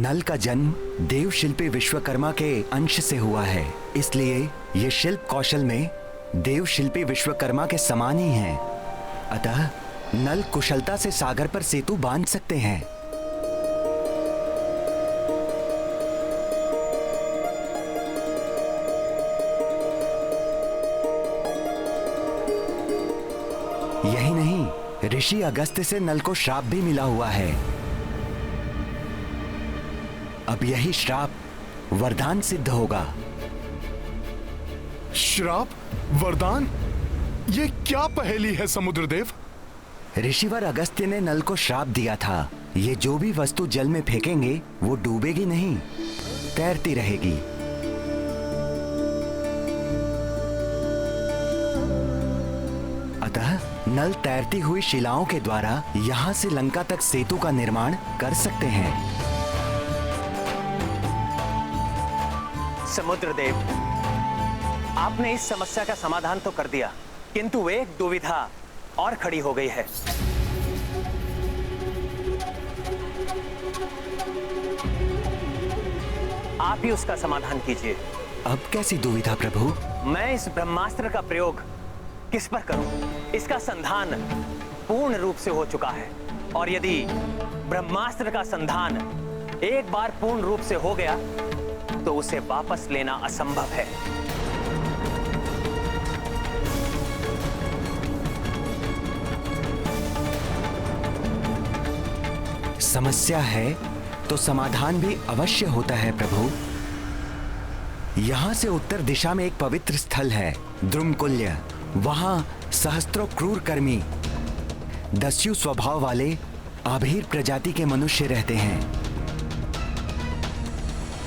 नल का जन्म देव शिल्पी विश्वकर्मा के अंश से हुआ है, इसलिए ये शिल्प कौशल में देव शिल्पी विश्वकर्मा के समान ही हैं। अतः नल कुशलता से सागर पर सेतु बांध सकते हैं। यही नहीं, ऋषि अगस्त्य से नल को श्राप भी मिला हुआ है। अब यही श्राप वरदान सिद्ध होगा। श्राप? वरदान? ये क्या पहेली है समुद्रदेव? ऋषिवर अगस्त्य ने नल को श्राप दिया था, ये जो भी वस्तु जल में फेंकेंगे वो डूबेगी नहीं, तैरती रहेगी। अतः नल तैरती हुई शिलाओं के द्वारा यहाँ से लंका तक सेतु का निर्माण कर सकते हैं। समुद्रदेव, आपने इस समस्या का समाधान तो कर दिया, किंतु एक दुविधा और खड़ी हो गई है। आप ही उसका समाधान कीजिए। अब कैसी दुविधा प्रभु? मैं इस ब्रह्मास्त्र का प्रयोग किस पर करूं? इसका संधान पूर्ण रूप से हो चुका है, और यदि ब्रह्मास्त्र का संधान एक बार पूर्ण रूप से हो गया तो उसे वापस लेना असंभव है। समस्या है तो समाधान भी अवश्य होता है प्रभु। यहाँ से उत्तर दिशा में एक पवित्र स्थल है, द्रुमकुल्य। वहां सहस्त्रों क्रूर कर्मी दस्यु स्वभाव वाले आभीर प्रजाति के मनुष्य रहते हैं।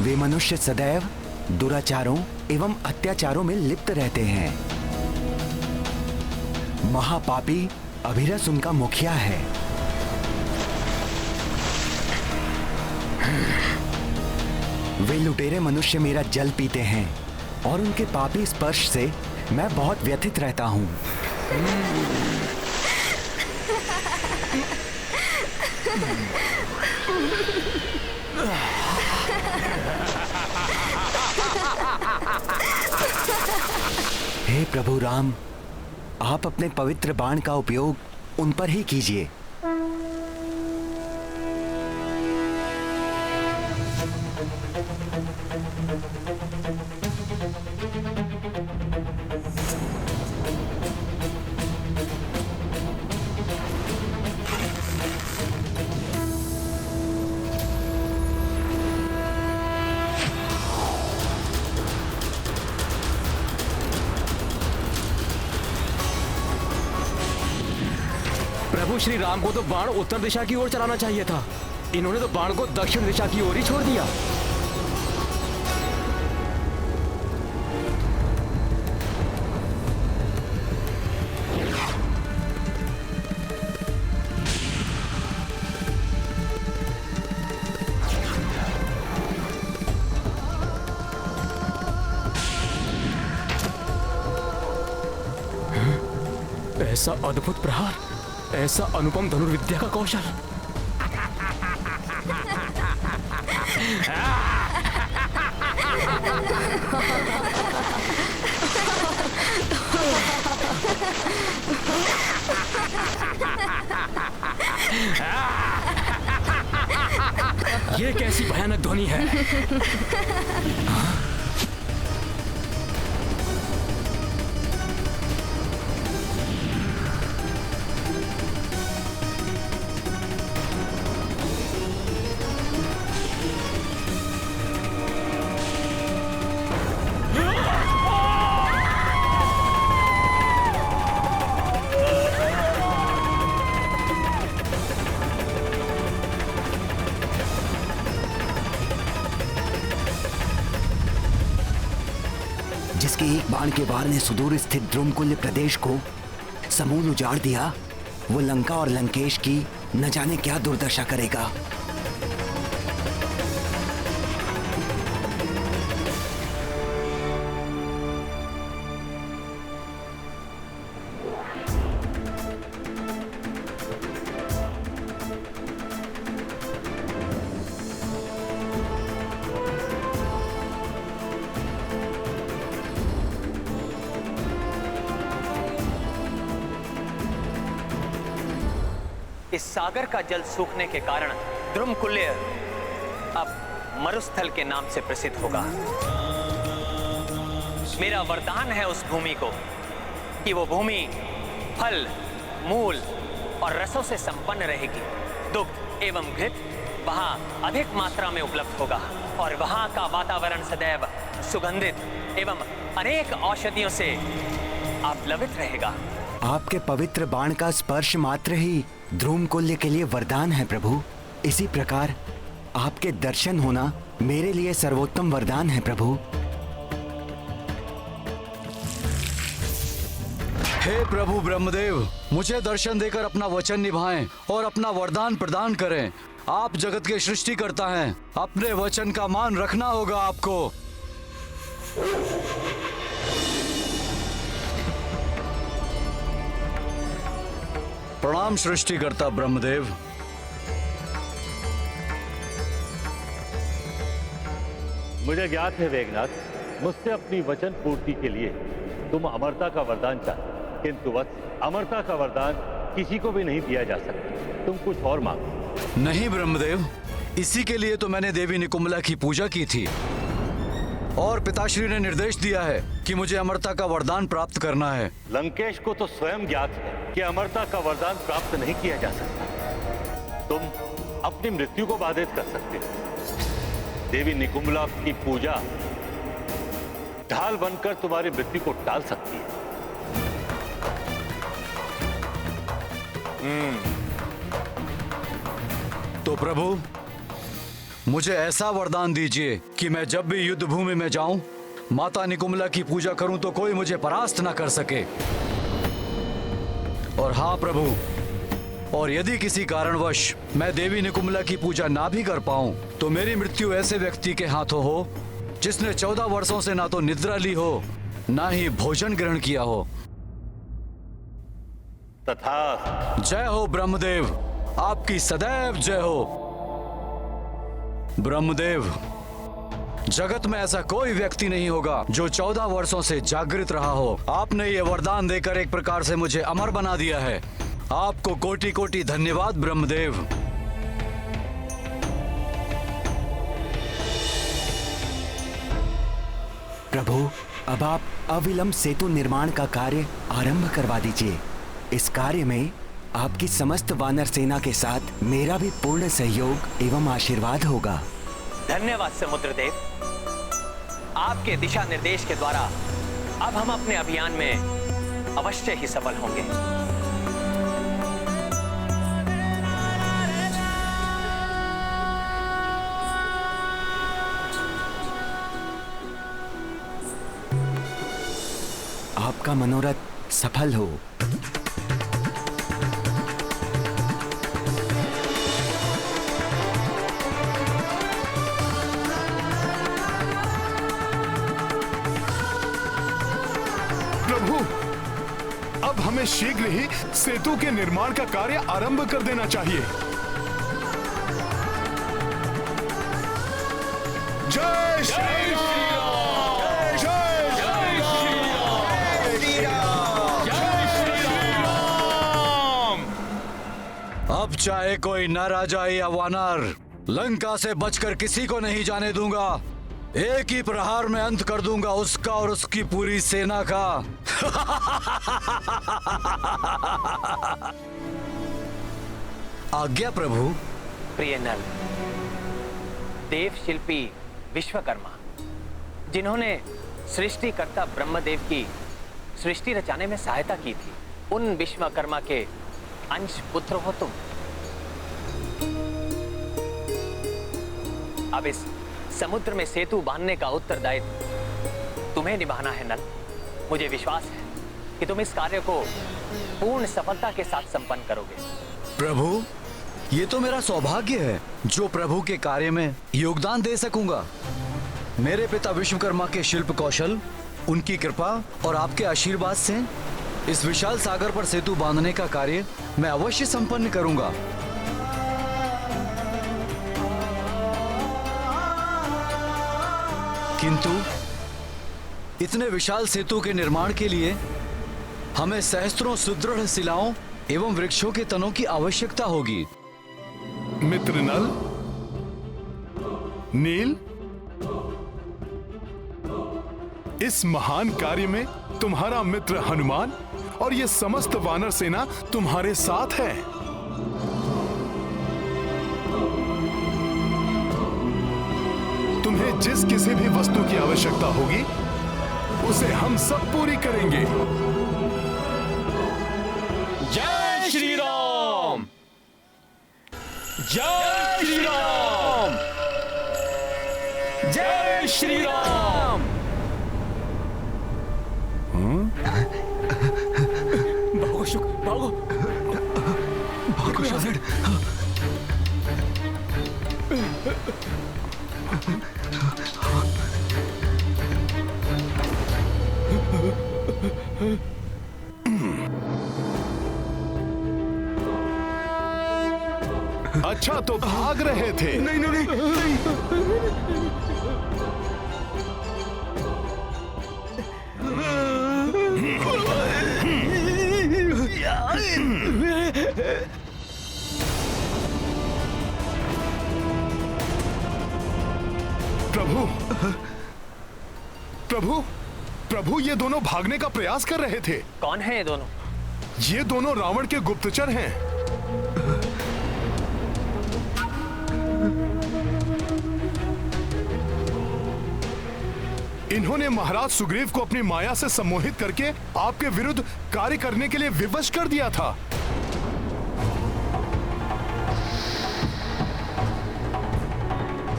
वे मनुष्य सदैव दुराचारों एवं अत्याचारों में लिप्त रहते हैं। महापापी अभिरस उनका मुखिया है। वे लुटेरे मनुष्य मेरा जल पीते हैं और उनके पापी स्पर्श से मैं बहुत व्यथित रहता हूं। हे प्रभु राम, आप अपने पवित्र बाण का उपयोग उन पर ही कीजिए। प्रभु श्री राम को तो बाण उत्तर दिशा की ओर चलाना चाहिए था, इन्होंने तो बाण को दक्षिण दिशा की ओर ही छोड़ दिया। ऐसा अद्भुत प्रहार, ऐसा अनुपम धनुर्विद्या का कौशल। ये कैसी भयानक ध्वनि है? जिसके एक बाण के वार ने सुदूर स्थित द्रुमकुल्य प्रदेश को समूल उजाड़ दिया, वो लंका और लंकेश की न जाने क्या दुर्दशा करेगा। इस सागर का जल सूखने के कारण द्रुमकुल्य अब मरुस्थल के नाम से प्रसिद्ध होगा। मेरा वरदान है उस भूमि को कि वो भूमि फल, मूल और रसों से संपन्न रहेगी। दुग्ध एवं घृत वहां अधिक मात्रा में उपलब्ध होगा और वहां का वातावरण सदैव सुगंधित एवं अनेक औषधियों से आप्लवित रहेगा। आपके पवित्र बाण का स्पर्श मात्र ही द्रुमकुल्य के लिए वरदान है प्रभु। इसी प्रकार आपके दर्शन होना मेरे लिए सर्वोत्तम वरदान है प्रभु। हे प्रभु ब्रह्मदेव, मुझे दर्शन देकर अपना वचन निभाएं और अपना वरदान प्रदान करें। आप जगत के सृष्टिकर्ता हैं, अपने वचन का मान रखना होगा आपको। प्रणाम सृष्टिकर्ता ब्रह्मदेव। मुझे ज्ञात है वेगनाथ, मुझसे अपनी वचन पूर्ति के लिए तुम अमरता का वरदान चाहते, किंतु वत्स, अमरता का वरदान किसी को भी नहीं दिया जा सकता। तुम कुछ और मांगो। नहीं ब्रह्मदेव, इसी के लिए तो मैंने देवी निकुंभला की पूजा की थी और पिताश्री ने निर्देश दिया है कि मुझे अमरता का वरदान प्राप्त करना है। लंकेश को तो स्वयं ज्ञात है कि अमरता का वरदान प्राप्त नहीं किया जा सकता। तुम अपनी मृत्यु को बाधित कर सकते हो। देवी निकुंभला की पूजा ढाल बनकर तुम्हारी मृत्यु को टाल सकती है। तो प्रभु, मुझे ऐसा वरदान दीजिए कि मैं जब भी युद्ध भूमि में जाऊं, माता निकुंभला की पूजा करूं तो कोई मुझे परास्त ना कर सके। और हाँ प्रभु, और यदि किसी कारणवश मैं देवी निकुंभला की पूजा ना भी कर पाऊं, तो मेरी मृत्यु ऐसे व्यक्ति के हाथों हो जिसने 14 वर्षों से ना तो निद्रा ली हो, ना ही भोजन ग्रहण किया हो। तथा जय हो ब्रह्मदेव, आपकी सदैव जय हो। ब्रह्मदेव, जगत में ऐसा कोई व्यक्ति नहीं होगा जो 14 वर्षों से जागृत रहा हो। आपने ये वरदान देकर एक प्रकार से मुझे अमर बना दिया है। आपको कोटि कोटि धन्यवाद ब्रह्मदेव। प्रभु, अब आप अविलंब सेतु निर्माण का कार्य आरंभ करवा दीजिए। इस कार्य में आपकी समस्त वानर सेना के साथ मेरा भी पूर्ण सहयोग एवं आशीर्वाद होगा। धन्यवाद समुद्रदेव। आपके दिशा निर्देश के द्वारा अब हम अपने अभियान में अवश्य ही सफल होंगे। आपका मनोरथ सफल हो। प्रभु, अब हमें शीघ्र ही सेतु के निर्माण का कार्य आरंभ कर देना चाहिए। जय श्री राम! जय श्री राम! जय श्री राम! अब चाहे कोई न राजा या वानर, लंका से बचकर किसी को नहीं जाने दूंगा। एक ही प्रहार में अंत कर दूंगा उसका और उसकी पूरी सेना का। आज्ञा प्रभु। प्रिय नल, देव शिल्पी विश्वकर्मा, जिन्होंने सृष्टिकर्ता ब्रह्मदेव की सृष्टि रचाने में सहायता की थी, उन विश्वकर्मा के अंश पुत्र हो तुम। अब इस समुद्र में सेतु बांधने का उत्तरदायित्व तुम्हें निभाना है नल। मुझे विश्वास है कि तुम इस कार्य को पूर्ण सफलता के साथ संपन्न करोगे। प्रभु, ये तो मेरा सौभाग्य है जो प्रभु के कार्य में योगदान दे सकूंगा। मेरे पिता विश्वकर्मा के शिल्प कौशल, उनकी कृपा और आपके आशीर्वाद से इस विशाल सागर पर सेतु बांधने का कार्य मैं अवश्य संपन्न करूंगा। किंतु इतने विशाल सेतु के निर्माण के लिए हमें सहस्त्रों सुदृढ़ शिलाओं एवं वृक्षों के तनों की आवश्यकता होगी। मित्र नल, नील, इस महान कार्य में तुम्हारा मित्र हनुमान और ये समस्त वानर सेना तुम्हारे साथ है। तुम्हें जिस किसी भी वस्तु की आवश्यकता होगी उसे हम सब पूरी करेंगे। जय श्री राम, जय श्री राम, जय श्री राम। भागो शुक, भागो, भागो शामिल। अच्छा तो भाग रहे थे? नहीं नहीं नहीं, प्रभु, प्रभु, प्रभु, ये दोनों भागने का प्रयास कर रहे थे। कौन है ये दोनों? ये दोनों रावण के गुप्तचर हैं। इन्होंने महाराज सुग्रीव को अपनी माया से सम्मोहित करके आपके विरुद्ध कार्य करने के लिए विवश कर दिया था।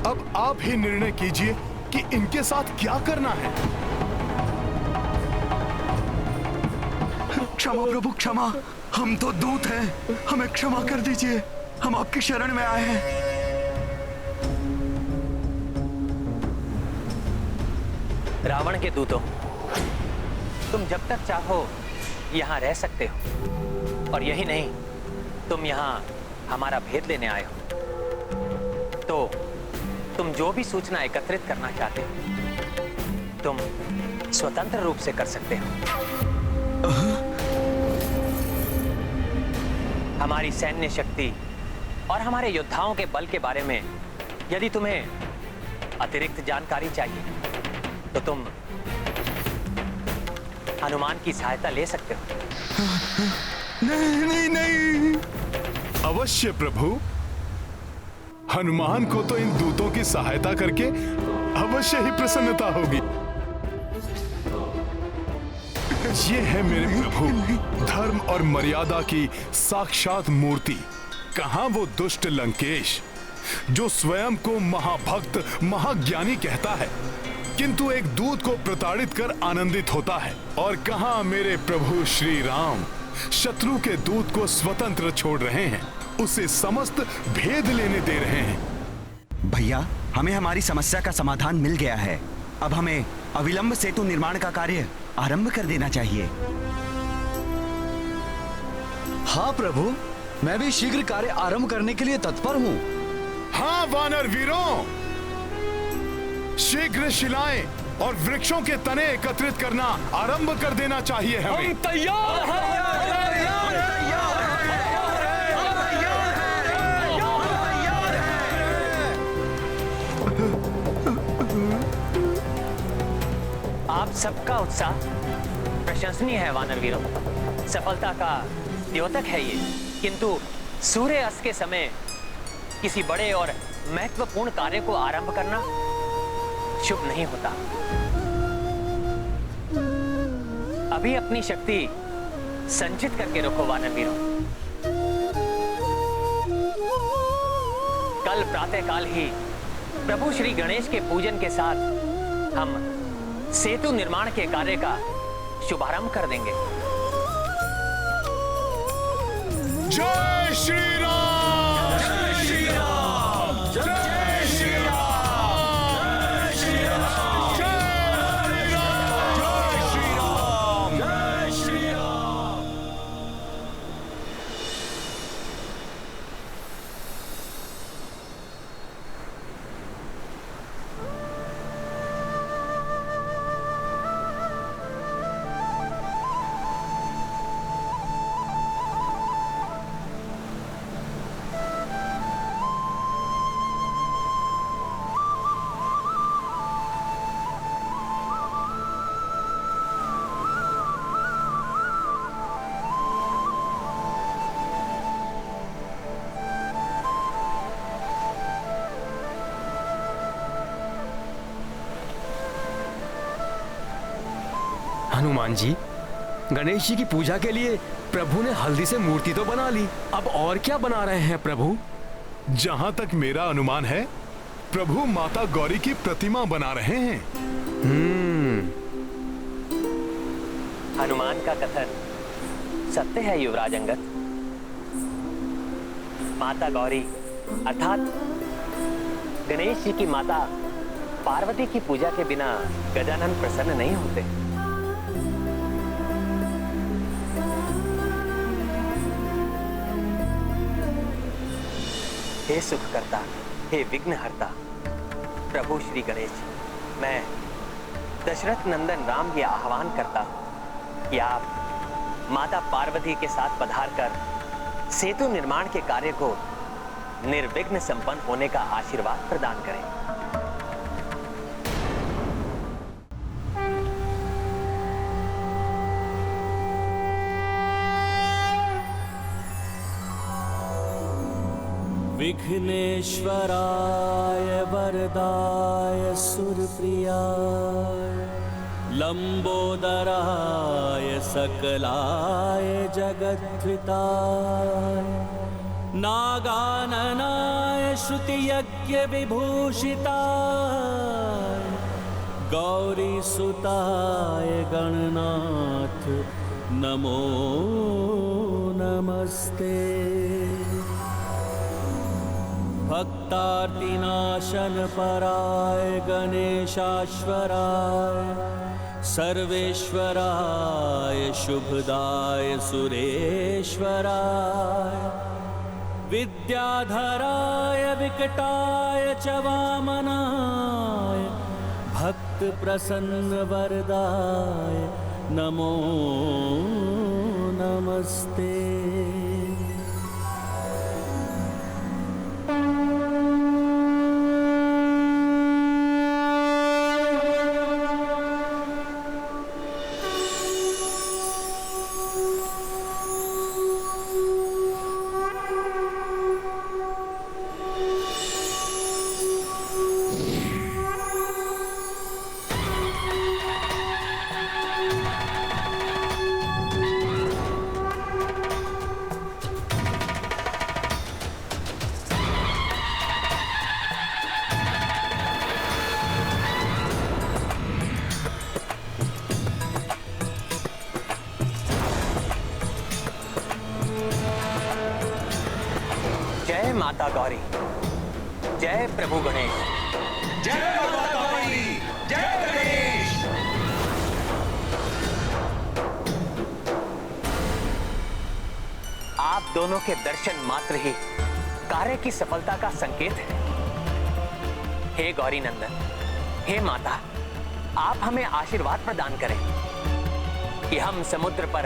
अब आप ही निर्णय कीजिए कि इनके साथ क्या करना है। क्षमा प्रभु क्षमा, हम तो दूत हैं, हमें क्षमा कर दीजिए, हम आपकी शरण में आए हैं। रावण के दूतों, तुम जब तक चाहो यहाँ रह सकते हो, और यही नहीं, तुम यहाँ हमारा भेद लेने आए हो। तो तुम जो भी सूचना एकत्रित करना चाहते हो, तुम स्वतंत्र रूप से कर सकते हो। हमारी सैन्य शक्ति और हमारे योद्धाओं के बल के बारे में यदि तुम्हें अतिरिक्त जानकारी चाहिए, तो तुम हनुमान की सहायता ले सकते हो। नहीं नहीं नहीं, अवश्य प्रभु, हनुमान को तो इन दूतों की सहायता करके अवश्य ही प्रसन्नता होगी। ये है मेरे प्रभु, धर्म और मर्यादा की साक्षात मूर्ति। कहां वो दुष्ट लंकेश जो स्वयं को महाभक्त महाज्ञानी कहता है, किंतु एक दूत को प्रताड़ित कर आनंदित होता है। और कहां मेरे प्रभु श्री राम शत्रु के दूत को स्वतंत्र छोड़ रहे हैं, उसे समस्त भेद लेने दे रहे हैं। भैया, हमें हमारी समस्या का समाधान मिल गया है। अब हमें अविलंब सेतु निर्माण का कार्य आरंभ कर देना चाहिए। हाँ प्रभु, मैं भी शीघ्र कार्य आरंभ करने के लिए तत्पर हूँ। हाँ वानर वीरों, शीघ्र शिलाएं और वृक्षों के तने एकत्रित करना आरंभ कर देना चाहिए हमें। हम तैयार हैं। आप सबका उत्साह प्रशंसनीय है वानर वीरों, सफलता का द्योतक है ये। किंतु सूर्य अस्त के समय किसी बड़े और महत्वपूर्ण कार्य को आरंभ करना शुभ नहीं होता। अभी अपनी शक्ति संचित करके रखो वानर वीरों। कल प्रातःकाल ही प्रभु श्री गणेश के पूजन के साथ हम सेतु निर्माण के कार्य का शुभारंभ कर देंगे। जय श्री राम, जय श्री राम, जय श्री राम, जय श्री राम, जय श्री राम, जय श्री राम। हनुमान जी, गणेश जी की पूजा के लिए प्रभु ने हल्दी से मूर्ति तो बना ली, अब और क्या बना रहे हैं प्रभु? जहां तक मेरा अनुमान है, प्रभु माता गौरी की प्रतिमा बना रहे हैं। हनुमान का कथन सत्य है युवराज अंगद। माता गौरी अर्थात गणेश जी की माता पार्वती की पूजा के बिना गजानन प्रसन्न नहीं होते। हे सुखकर्ता, हे विघ्नहर्ता, प्रभु श्री गणेश, मैं दशरथ नंदन राम ये आह्वान करता हूं कि आप माता पार्वती के साथ पधार कर सेतु निर्माण के कार्य को निर्विघ्न संपन्न होने का आशीर्वाद प्रदान करें। विघ्नेश्वराय वरदाय सुरप्रियाय लंबोदराय सकलाय जगद्धिताय नागाननाय श्रुतियज्ञ विभूषिताय गौरीसुताय गणनाथ नमो नमस्ते। भक्तार्तिनाशन पराय गणेशाश्वराय सर्वेश्वराय शुभदाय सुरेश्वराय विद्याधराय विकटाय च वामनाय भक्त प्रसन्न वरदाय नमो नमस्ते। जय माता गौरी, जय प्रभु गणेश, जय माता गौरी, जय गणेश। आप दोनों के दर्शन मात्र ही कार्य की सफलता का संकेत है। हे गौरी नंदन, हे माता, आप हमें आशीर्वाद प्रदान करें कि हम समुद्र पर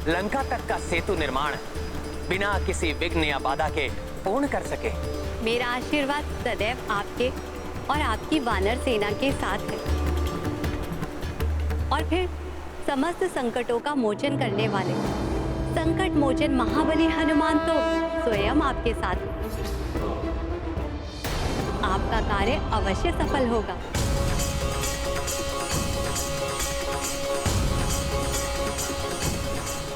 लंका तक का सेतु निर्माण बिना किसी विघ्न या बाधा के पूर्ण कर सके। मेरा आशीर्वाद सदैव आपके और आपकी वानर सेना के साथ है। और फिर समस्त संकटों का मोचन करने वाले संकट मोचन महाबली हनुमान तो स्वयं आपके साथ है। आपका कार्य अवश्य सफल होगा।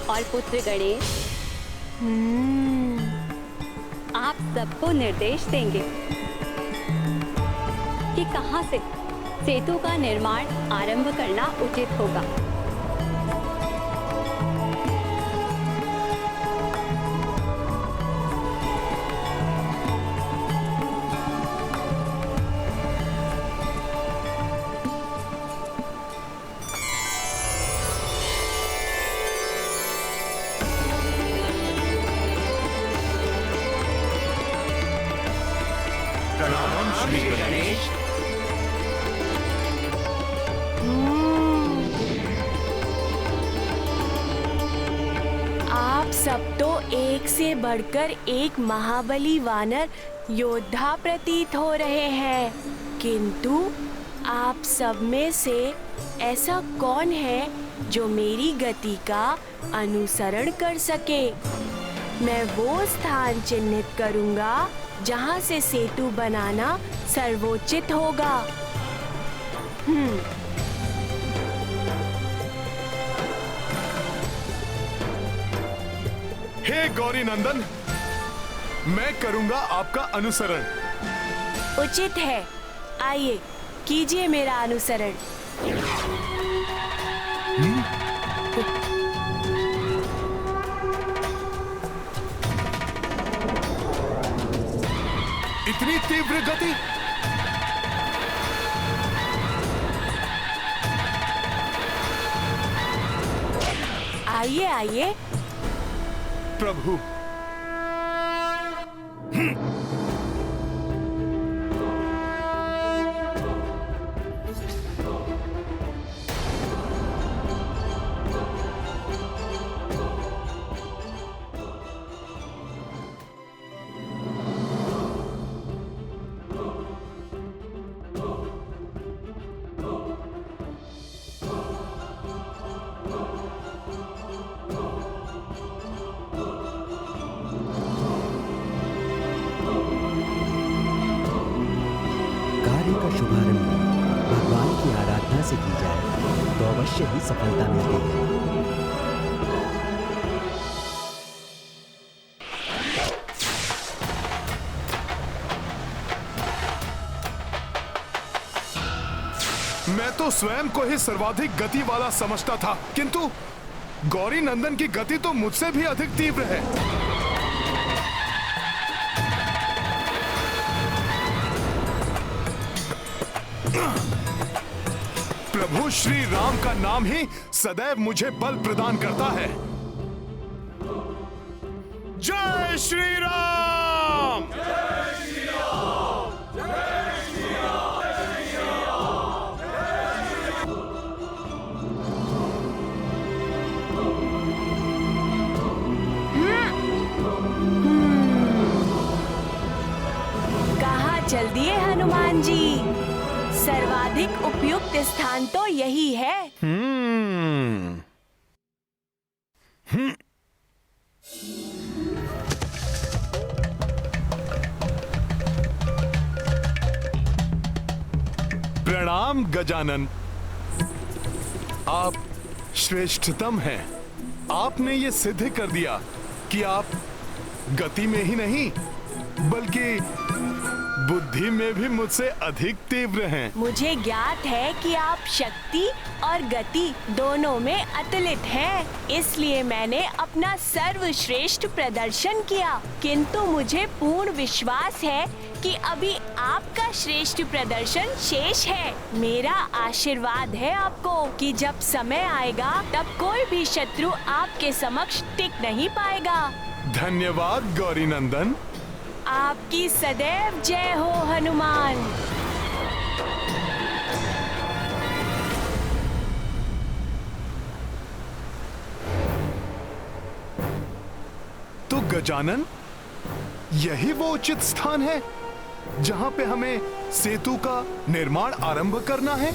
और पुत्र गणेश, आप सबको निर्देश देंगे कि कहां से सेतु का निर्माण आरंभ करना उचित होगा। प्रणाम श्री गणेश। आप सब तो एक से बढ़कर एक महाबली वानर योद्धा प्रतीत हो रहे हैं, किंतु आप सब में से ऐसा कौन है जो मेरी गति का अनुसरण कर सके? मैं वो स्थान चिन्हित करूंगा जहां से सेतु बनाना सर्वोचित होगा। हे गौरी नंदन, मैं करूंगा आपका अनुसरण। उचित है, आइए कीजिए मेरा अनुसरण। इतनी तीव्र गति? आइए आइए। प्रभु, कार्य का शुभारंभ भगवान की आराधना से की जाए तो अवश्य ही सफलता मिलती है। मैं तो स्वयं को ही सर्वाधिक गति वाला समझता था, किंतु गौरी नंदन की गति तो मुझसे भी अधिक तीव्र है। प्रभु श्री राम का नाम ही सदैव मुझे बल प्रदान करता है। जय श्री राम! जय श्री राम! जय श्री राम! जय श्री राम! कहाँ चल दिए हनुमान जी? सर्वाधिक उपयुक्त स्थान तो यही है। प्रणाम गजानन, आप श्रेष्ठतम हैं। आपने ये सिद्ध कर दिया कि आप गति में ही नहीं बल्कि बुद्धि में भी मुझसे अधिक तीव्र हैं। मुझे ज्ञात है कि आप शक्ति और गति दोनों में अतुलित हैं, इसलिए मैंने अपना सर्वश्रेष्ठ प्रदर्शन किया। किंतु मुझे पूर्ण विश्वास है कि अभी आपका श्रेष्ठ प्रदर्शन शेष है। मेरा आशीर्वाद है आपको कि जब समय आएगा तब कोई भी शत्रु आपके समक्ष टिक नहीं पाएगा। धन्यवाद गौरी नंदन। आपकी सदैव जय हो हनुमान। तो गजानन, यही वो उचित स्थान है जहां पे हमें सेतु का निर्माण आरंभ करना है?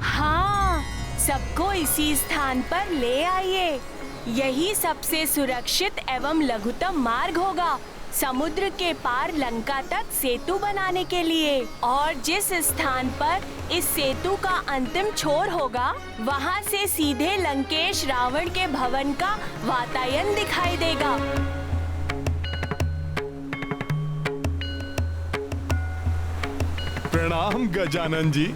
हाँ, सबको इसी स्थान पर ले आइए। यही सबसे सुरक्षित एवं लघुतम मार्ग होगा समुद्र के पार लंका तक सेतु बनाने के लिए। और जिस स्थान पर इस सेतु का अंतिम छोर होगा, वहाँ से सीधे लंकेश रावण के भवन का वातायन दिखाई देगा। प्रणाम गजानन जी।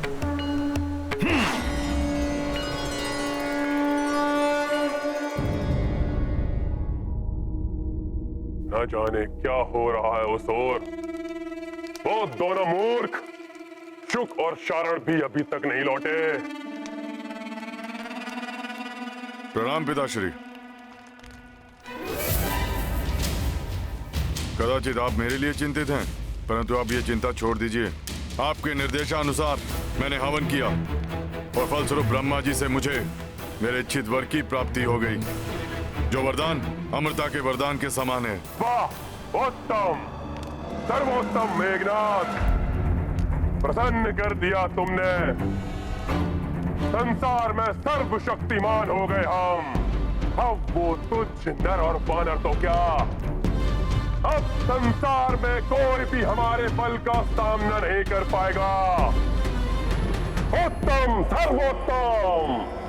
न जाने क्या हो रहा है उस ओर। वो दोनों मूर्ख शुक और शारण भी अभी तक नहीं लौटे। प्रणाम पिताश्री। कदाचित आप मेरे लिए चिंतित हैं, परंतु आप ये चिंता छोड़ दीजिए। आपके निर्देशानुसार मैंने हवन किया और फलस्वरूप ब्रह्मा जी से मुझे मेरे इच्छित वर की प्राप्ति हो गई, जो वरदान अमृता के वरदान के समान है। वाह, उत्तम, सर्वोत्तम मेघनाथ, प्रसन्न कर दिया तुमने। संसार में सर्वशक्तिमान हो गए हम। अब वो तुच्छ नर और वानर तो क्या, अब संसार में कोई भी हमारे बल का सामना नहीं कर पाएगा। उत्तम, सर्वोत्तम।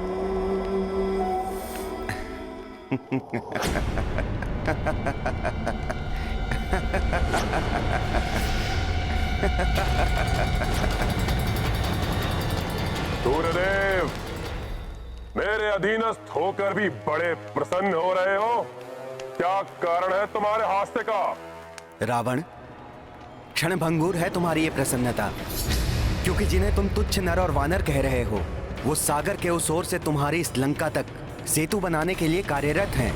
सूर्यदेव, मेरे अधीनस्थ होकर भी बड़े प्रसन्न हो रहे हो। क्या कारण है तुम्हारे हास्य का? रावण, क्षणभंगुर है तुम्हारी ये प्रसन्नता, क्योंकि जिन्हें तुम तुच्छ नर और वानर कह रहे हो, वो सागर के उस ओर से तुम्हारी इस लंका तक सेतु बनाने के लिए कार्यरत हैं।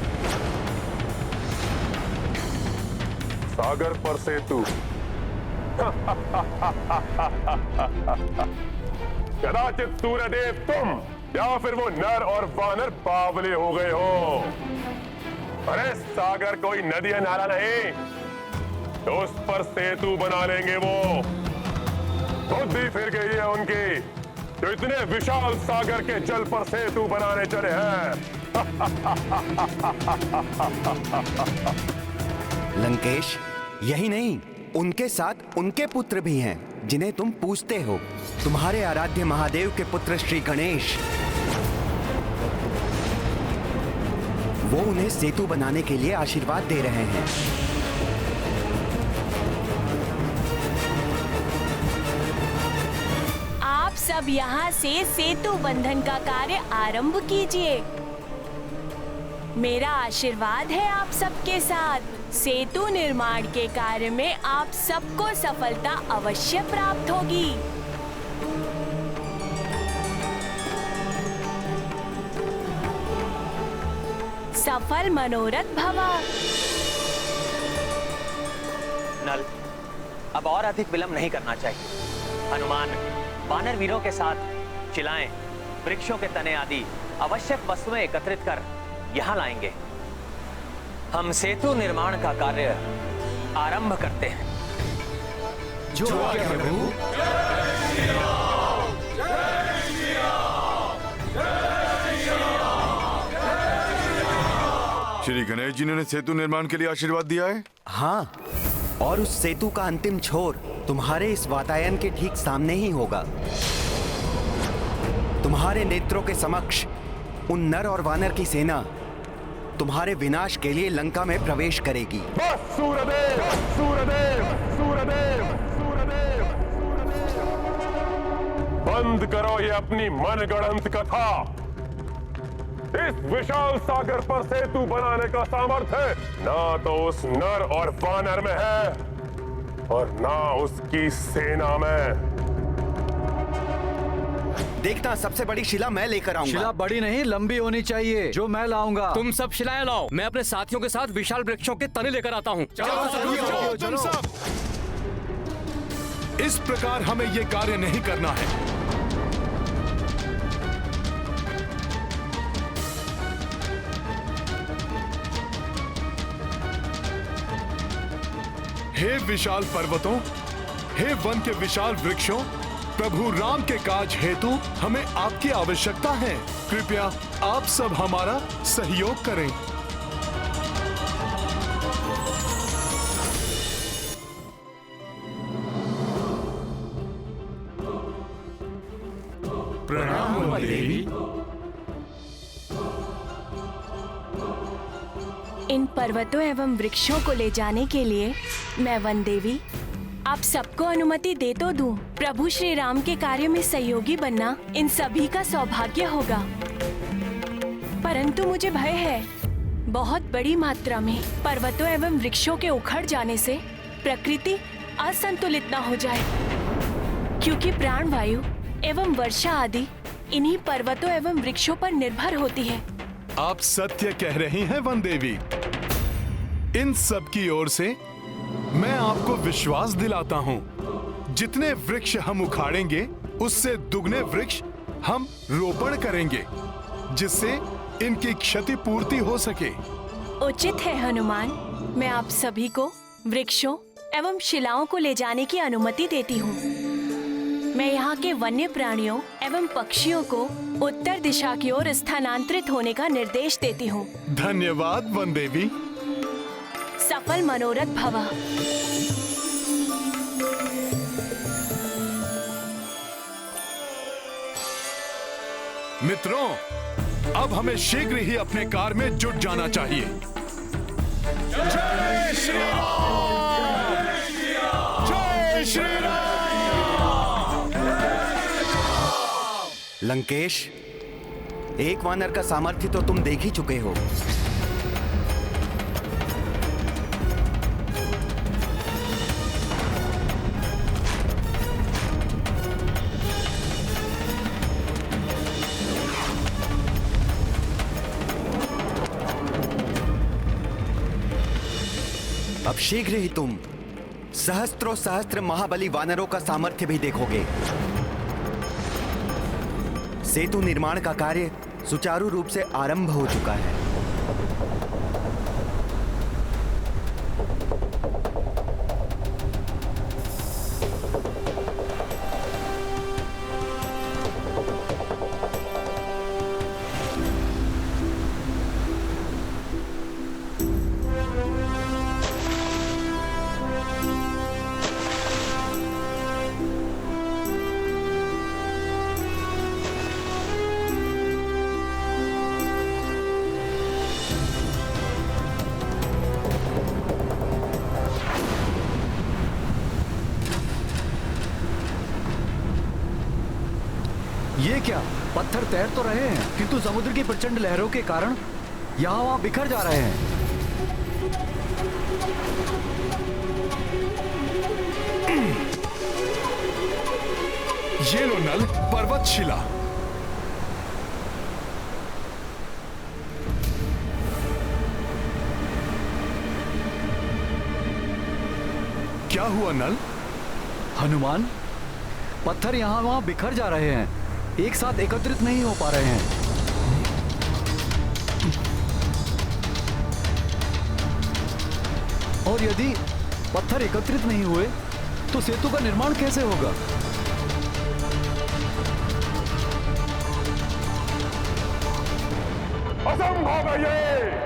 सागर पर सेतु? कदाचित सूर्यदेव तुम या फिर वो नर और वानर बावले हो गए हो। अरे सागर कोई नदी है, नाला नहीं, तो उस पर सेतु बना लेंगे वो। बुद्धि फिर गई है उनकी, जो इतने विशाल सागर के जल पर सेतु बनाने चले हैं। लंकेश, यही नहीं, उनके साथ उनके पुत्र भी हैं, जिन्हें तुम पूजते हो। तुम्हारे आराध्य महादेव के पुत्र श्री गणेश, वो उन्हें सेतु बनाने के लिए आशीर्वाद दे रहे हैं। आप सब यहाँ से सेतु बंधन का कार्य आरंभ कीजिए। मेरा आशीर्वाद है आप सबके साथ। सेतु निर्माण के कार्य में आप सबको सफलता अवश्य प्राप्त होगी। सफल मनोरथ भवा। नल, अब और अधिक विलंब नहीं करना चाहिए। हनुमान वानर वीरों के साथ शिलाएं, वृक्षों के तने आदि आवश्यक वस्तुएं एकत्रित कर यहाँ लाएंगे। हम सेतु निर्माण का कार्य आरंभ करते हैं। जो आज्ञा प्रभु। श्री गणेश जी ने सेतु निर्माण के लिए आशीर्वाद दिया है। हाँ, और उस सेतु का अंतिम छोर तुम्हारे इस वातायन के ठीक सामने ही होगा। तुम्हारे नेत्रों के समक्ष उन नर और वानर की सेना तुम्हारे विनाश के लिए लंका में प्रवेश करेगी। बस सूर्यदेव, सूर्यदेव, सूर्यदेव, सूर्यदेव, बंद करो ये अपनी मनगढ़ंत कथा। इस विशाल सागर पर सेतु बनाने का सामर्थ्य ना तो उस नर और वानर में है और ना उसकी सेना में। देखना, सबसे बड़ी शिला मैं लेकर आऊंगा। शिला बड़ी नहीं, लंबी होनी चाहिए, जो मैं लाऊंगा। तुम सब शिलाएं लाओ, मैं अपने साथियों के साथ विशाल वृक्षों के तने लेकर आता हूँ। तुम सब। इस प्रकार हमें ये कार्य नहीं करना है। हे विशाल पर्वतों, हे वन के विशाल वृक्षों, प्रभु राम के काज हेतु हमें आपकी आवश्यकता है। कृपया आप सब हमारा सहयोग करें। प्रणाम देवी। इन पर्वतों एवं वृक्षों को ले जाने के लिए मैं वन देवी आप सबको अनुमति दे तो दूं। प्रभु श्री राम के कार्य में सहयोगी बनना इन सभी का सौभाग्य होगा, परंतु मुझे भय है बहुत बड़ी मात्रा में पर्वतों एवं वृक्षों के उखड़ जाने से प्रकृति असंतुलित न हो जाए, क्योंकि प्राण वायु एवं वर्षा आदि इन्हीं पर्वतों एवं वृक्षों पर निर्भर होती है। आप सत्य कह रही हैं वन देवी। इन सब की ओर से मैं आपको विश्वास दिलाता हूं, जितने वृक्ष हम उखाड़ेंगे उससे दुगने वृक्ष हम रोपण करेंगे, जिससे इनकी क्षतिपूर्ति हो सके। उचित है हनुमान, मैं आप सभी को वृक्षों एवं शिलाओं को ले जाने की अनुमति देती हूँ। मैं यहाँ के वन्य प्राणियों एवं पक्षियों को उत्तर दिशा की ओर स्थानांतरित होने का निर्देश देती हूँ। धन्यवाद वन देवी। सफल मनोरथ भवा। मित्रों, अब हमें शीघ्र ही अपने कार्य में जुट जाना चाहिए। जय श्री राम! जय श्री राम! लंकेश, एक वानर का सामर्थ्य तो तुम देख ही चुके हो। अब शीघ्र ही तुम सहस्त्रों सहस्त्र महाबली वानरों का सामर्थ्य भी देखोगे। सेतु निर्माण का कार्य सुचारू रूप से आरंभ हो चुका है। ये क्या, पत्थर तैर तो रहे हैं किंतु समुद्र की प्रचंड लहरों के कारण यहाँ वहां बिखर जा रहे हैं। ये लो नल, पर्वत शिला। क्या हुआ नल? हनुमान, पत्थर यहाँ वहां बिखर जा रहे हैं, एक साथ एकत्रित नहीं हो पा रहे हैं। और यदि पत्थर एकत्रित नहीं हुए तो सेतु का निर्माण कैसे होगा? असंभव है ये।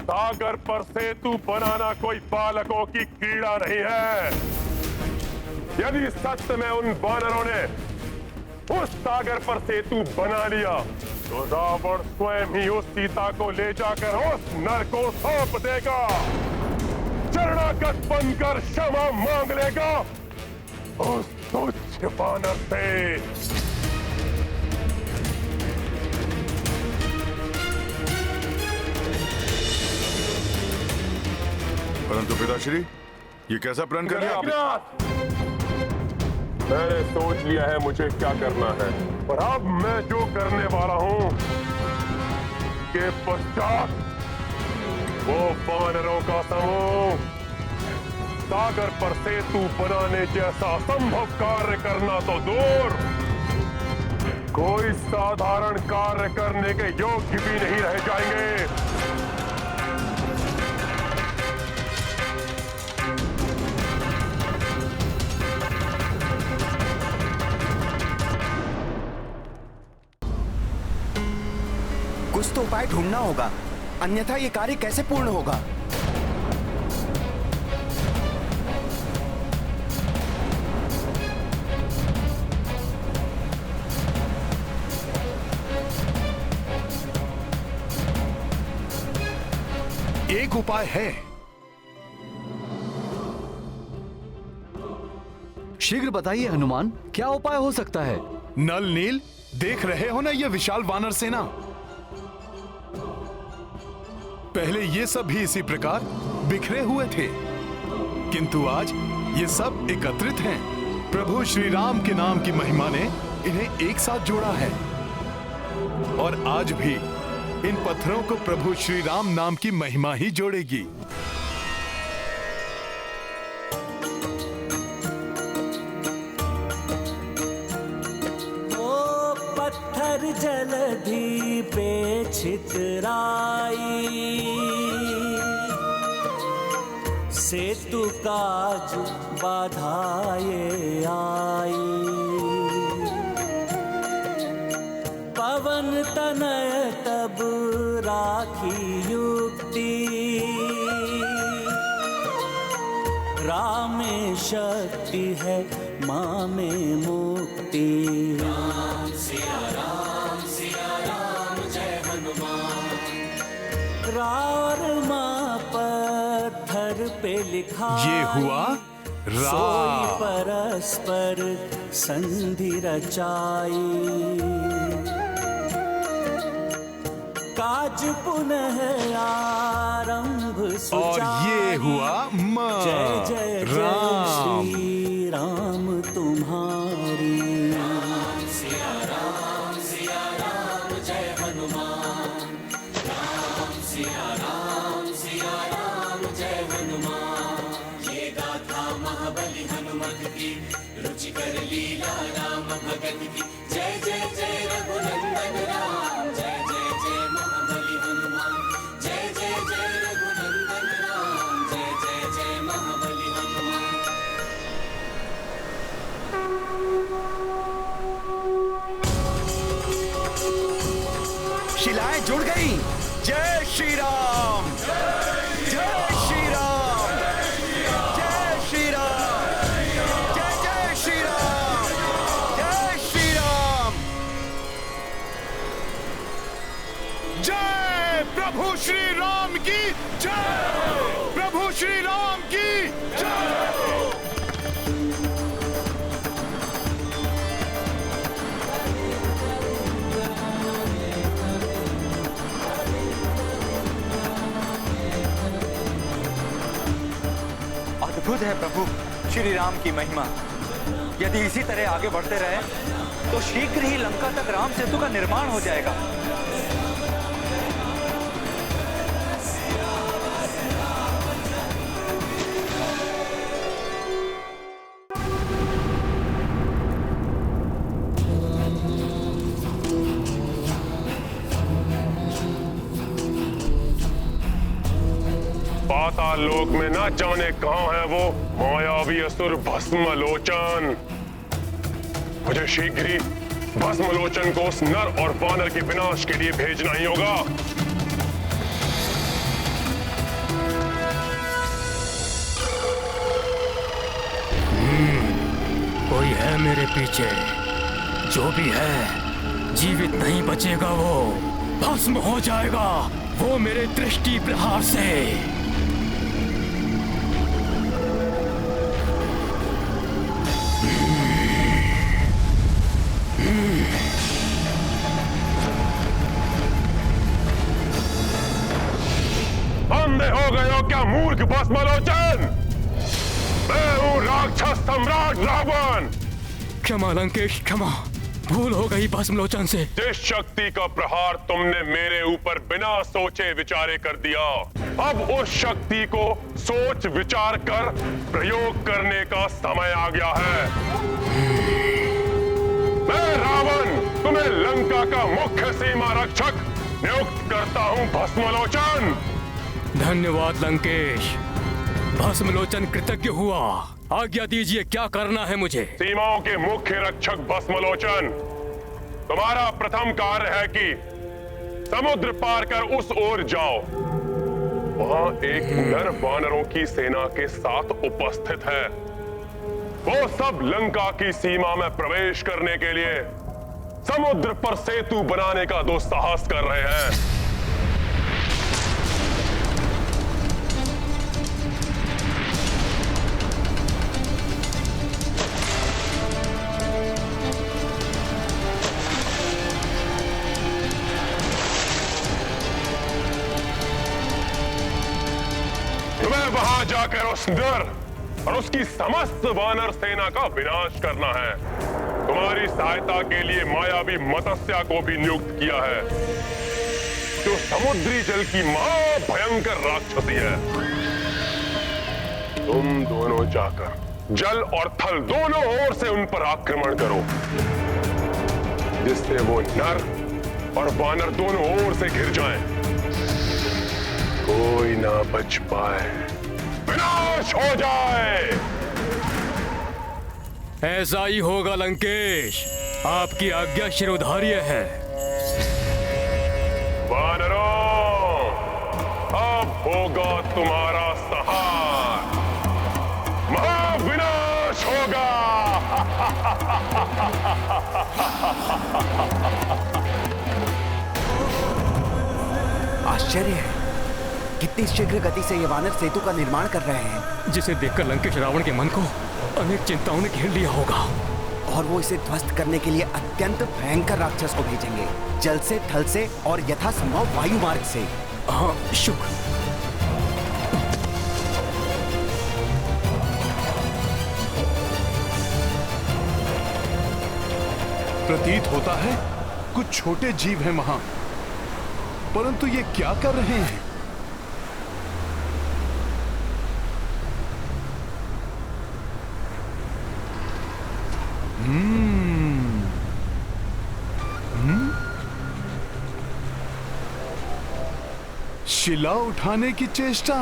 सागर पर सेतु बनाना कोई बालकों की क्रीड़ा नहीं है। यदि सच में उन वानरों ने उस सागर पर सेतु बना लिया तो रावण स्वयं ही उस सीता को ले जाकर उस नर को सौंप देगा, शरणागत बनकर क्षमा मांग लेगा उस तुच्छ वानर से। परंतु पिताश्री, ये कैसा प्रण कर लिया आपने? मैंने सोच लिया है मुझे क्या करना है, और अब मैं जो करने वाला हूं के पश्चात वो वानरों का समूह सागर पर सेतु बनाने जैसा संभव कार्य करना तो दूर, कोई साधारण कार्य करने के योग्य भी नहीं रह जाएंगे। कुछ तो उपाय ढूंढना होगा, अन्यथा ये कार्य कैसे पूर्ण होगा? एक उपाय है। शीघ्र बताइए हनुमान, क्या उपाय हो सकता है? नल नील, देख रहे हो ना ये विशाल वानर सेना? पहले ये सब भी इसी प्रकार बिखरे हुए थे, किंतु आज ये सब एकत्रित हैं। प्रभु श्री राम के नाम की महिमा ने इन्हें एक साथ जोड़ा है, और आज भी इन पत्थरों को प्रभु श्री राम नाम की महिमा ही जोड़ेगी। जलधि पे छितराई, सेतु काज बाधाए आई। पवन तनय तब राखी युक्ति, रामे शक्ति है माँ में मुक्ति। राम सिया राम जय हनुमान। रार माँ पत्थर पे लिखा ये हुआ सोई परस्पर संधि रचाई। काज पुनः आरंभ और ये हुआ जय जय जय राम। श्री राम तुम्हारी। राम सिया राम जय हनुमान। राम सिया राम जय हनुमान। ये गाथा महाबली हनुमत की, रुचिकर लीला राम भगत की। जय जय जय रघुनंदन राम, जय जय जय महाबली हनुमान। जय जय जय रघुनंदन राम, जय जय जय महाबली हनुमान। शिलाएं जुड़ गई। जय श्री राम, जय श्री राम, जय श्री राम, जय जय श्री राम, जय श्री राम। जय प्रभु श्री राम की जय, प्रभु श्री राम की जय। अद्भुत है प्रभु श्री राम की महिमा। यदि इसी तरह आगे बढ़ते रहे तो शीघ्र ही लंका तक राम सेतु का निर्माण हो जाएगा। पाताल लोक में ना जाने कहां है वो मायावी असुर भस्मलोचन। मुझे शीघ्र ही भस्मलोचन को उस नर और वानर के विनाश के लिए भेजना ही होगा। कोई है मेरे पीछे। जो भी है जीवित नहीं बचेगा, वो भस्म हो जाएगा, वो मेरे दृष्टि प्रहार से। अंधे हो गए हो क्या मूर्ख भस्मलोचन? मैं हूं राक्षस सम्राट रावण। क्षमा लंकेश, क्षमा, भूल हो गई भस्मलोचन से। जिस शक्ति का प्रहार तुमने मेरे ऊपर बिना सोचे विचारे कर दिया, अब उस शक्ति को सोच विचार कर प्रयोग करने का समय आ गया है। मैं रावण तुम्हें लंका का मुख्य सीमा रक्षक नियुक्त करता हूं भस्मलोचन। धन्यवाद लंकेश, भस्मलोचन कृतज्ञ हुआ। आज्ञा दीजिए, क्या करना है मुझे? सीमाओं के मुख्य रक्षक भस्मलोचन, तुम्हारा प्रथम कार्य है कि समुद्र पार कर उस ओर जाओ। वहां एक नर वानरों की सेना के साथ उपस्थित है। वो सब लंका की सीमा में प्रवेश करने के लिए समुद्र पर सेतु बनाने का दुस्साहस कर रहे हैं। तुम्हें वहां जाकर उस नर और उसकी समस्त वानर सेना का विनाश करना है। तुम्हारी सहायता के लिए मायावी मत्स्या को भी नियुक्त किया है, जो समुद्री जल की मां भयंकर राक्षसी है। तुम दोनों जाकर जल और थल दोनों ओर से उन पर आक्रमण करो, जिससे वो नर और वानर दोनों ओर से घिर जाएं। कोई ना बच पाए, विनाश हो जाए। ऐसा ही होगा लंकेश, आपकी आज्ञा शिरोधार्य है। वानरों, अब होगा तुम्हारा सहार, महाविनाश होगा। आश्चर्य है, कितनी शीघ्र गति से ये वानर सेतु का निर्माण कर रहे हैं, जिसे देखकर लंकेश रावण के मन को अनेक चिंताओं ने घेर लिया होगा। और वो इसे ध्वस्त करने के लिए अत्यंत भयंकर राक्षस को भेजेंगे, जल से, थल से और यथासंभव वायु मार्ग से। हाँ, शुक्र। प्रतीत होता है कुछ छोटे जीव हैं वहां, परंतु ये क्या कर रहे हैं? शिला उठाने की चेष्टा।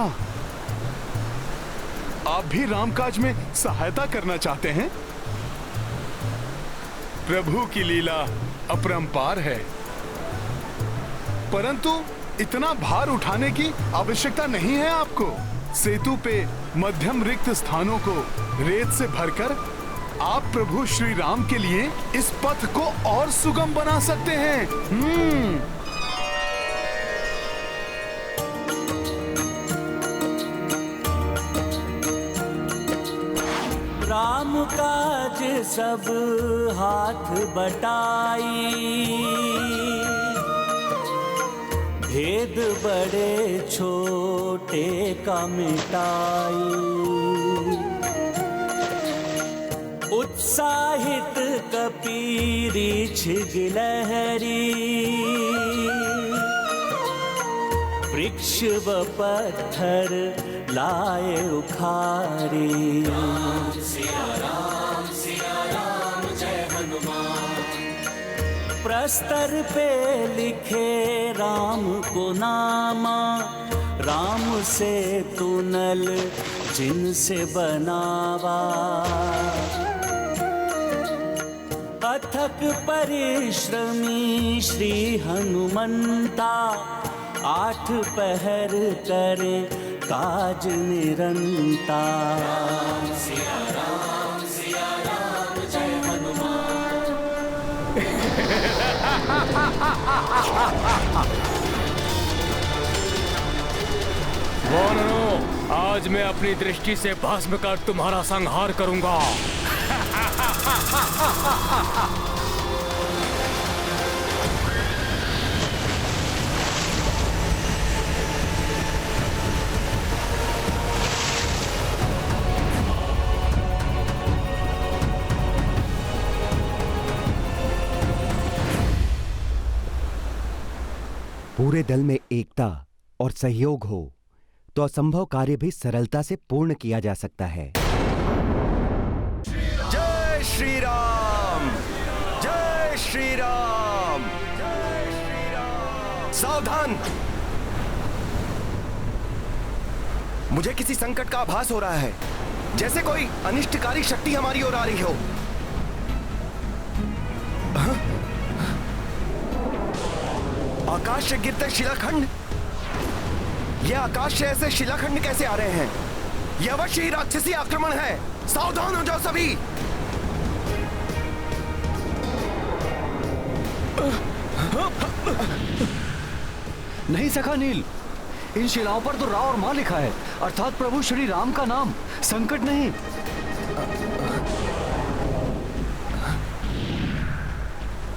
आप भी रामकाज में सहायता करना चाहते हैं? प्रभु की लीला अपरंपार है, परंतु इतना भार उठाने की आवश्यकता नहीं है आपको। सेतु पे मध्यम रिक्त स्थानों को रेत से भरकर आप प्रभु श्री राम के लिए इस पथ को और सुगम बना सकते हैं। राम काज सब हाथ बटाई, भेद बड़े छोटे का मिटाई। उत्साहित कपीरीछ गिलहरी, वृक्ष व पत्थर लाए उखारी। सिया राम जय हनुमान। प्रस्तर पे लिखे राम को नामा, राम से तुनल जिनसे बनावा। अथक परिश्रमी श्री हनुमंता, 8 पहर करे काज निरंता। सिया राम जय हनुमान। वानरों, आज मैं अपनी दृष्टि से भस्म कर तुम्हारा संहार करूंगा। पूरे दल में एकता और सहयोग हो तो असंभव कार्य भी सरलता से पूर्ण किया जा सकता है। जय श्री राम, जय श्री राम, जय श्री राम। सावधान, मुझे किसी संकट का आभास हो रहा है, जैसे कोई अनिष्टकारी शक्ति हमारी ओर आ रही हो। आकाश से गिरते शिलाखंड, ये आकाश से ऐसे शिलाखंड कैसे आ रहे हैं? ये अवश्य ही राक्षसी आक्रमण है। सावधान हो जाओ सभी। नहीं सखा नील, इन शिलाओं पर तो रा और मां लिखा है, अर्थात प्रभु श्री राम का नाम। संकट नहीं।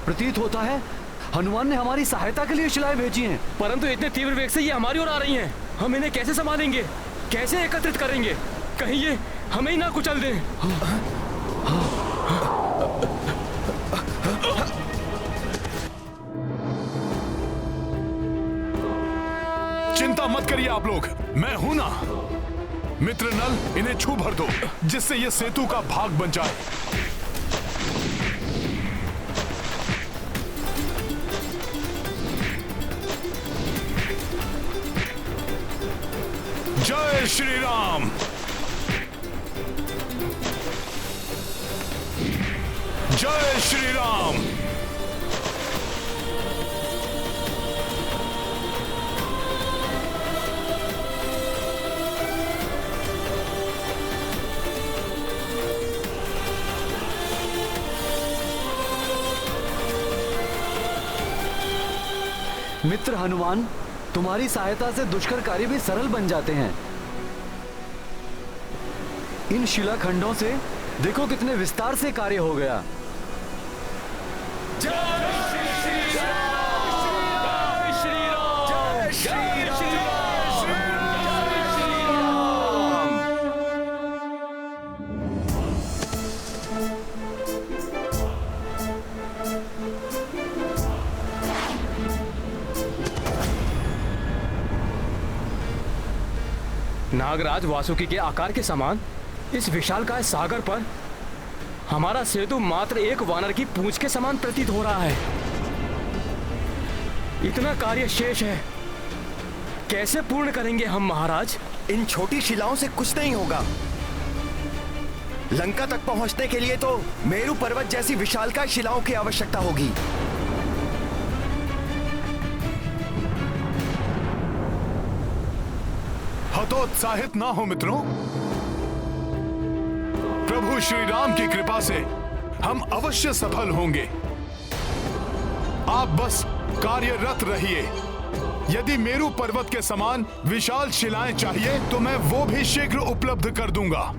प्रतीत होता है हनुमान ने हमारी सहायता के लिए शिलाएं भेजी हैं। परंतु इतने तीव्र वेग से ये हमारी ओर आ रही हैं। हम इन्हें कैसे संभालेंगे, कैसे एकत्रित करेंगे? कहीं ये हमें ही ना कुचल दें। चिंता मत करिए आप लोग, मैं हूं ना। मित्र नल, इन्हें छू भर दो, जिससे ये सेतु का भाग बन जाए। जय श्री राम। जय श्री राम। मित्र हनुमान, तुम्हारी सहायता से दुष्कर कार्य भी सरल बन जाते हैं। इन शिलाखंडों से देखो कितने विस्तार से कार्य हो गया। नागराज वासुकी के आकार के समान इस विशालकाय सागर पर हमारा सेतु मात्र एक वानर की पूंछ के समान प्रतीत हो रहा है। इतना कार्य शेष है, कैसे पूर्ण करेंगे हम महाराज? इन छोटी शिलाओं से कुछ नहीं होगा। लंका तक पहुंचने के लिए तो मेरू पर्वत जैसी विशालकाय शिलाओं की आवश्यकता होगी। हतोत्साहित ना हो मित्रों। प्रभु श्री राम की कृपा से हम अवश्य सफल होंगे। आप बस कार्यरत रहिए। यदि मेरू पर्वत के समान विशाल शिलाएं चाहिए तो मैं वो भी शीघ्र उपलब्ध कर दूंगा।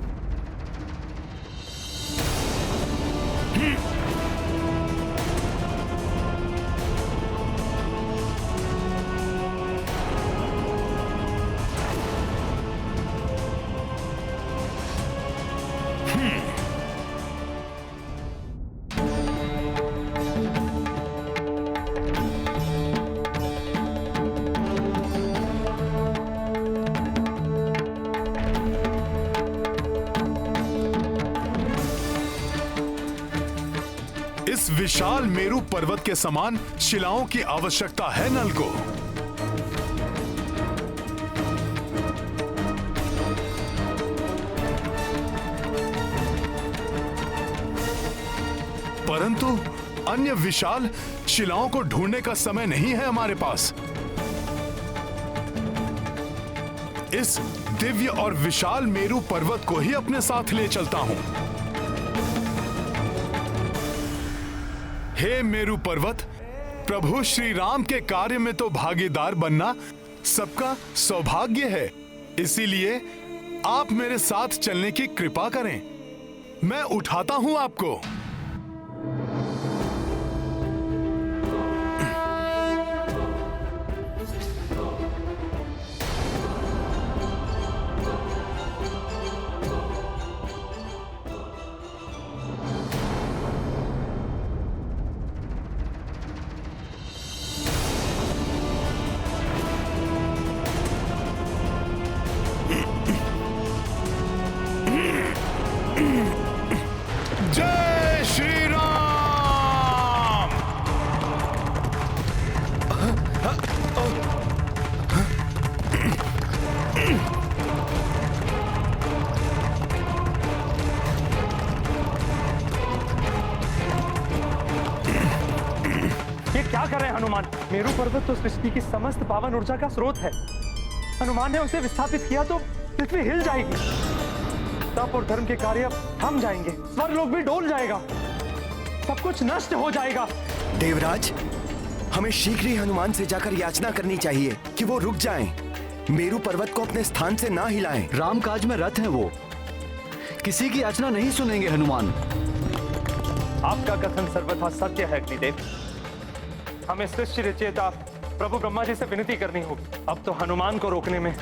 इस विशाल मेरू पर्वत के समान शिलाओं की आवश्यकता है नल को। परंतु अन्य विशाल शिलाओं को ढूंढने का समय नहीं है हमारे पास। इस दिव्य और विशाल मेरू पर्वत को ही अपने साथ ले चलता हूं। हे मेरू पर्वत, प्रभु श्री राम के कार्य में तो भागीदार बनना सबका सौभाग्य है। इसीलिए आप मेरे साथ चलने की कृपा करें। मैं उठाता हूं आपको। जय श्री राम। ये क्या कर रहे हैं हनुमान? मेरू पर्वत तो सृष्टि की समस्त पावन ऊर्जा का स्रोत है। हनुमान ने उसे विस्थापित किया तो पृथ्वी हिल जाएगी, तप और धर्म के कार्य थम जाएंगे, स्वर्गलोक भी डोल जाएगा, सब कुछ नष्ट हो जाएगा। देवराज, हमें शीघ्र ही हनुमान से जाकर याचना करनी चाहिए कि वो रुक जाएं, मेरू पर्वत को अपने स्थान से ना हिलाएं। राम काज में रत हैं वो, किसी की याचना नहीं सुनेंगे हनुमान। आपका कथन सर्वथा सत्य है अग्निदेव। हमें सृष्टि रचयिता प्रभु ब्रह्मा जी से विनती करनी होगी। अब तो हनुमान को रोकने में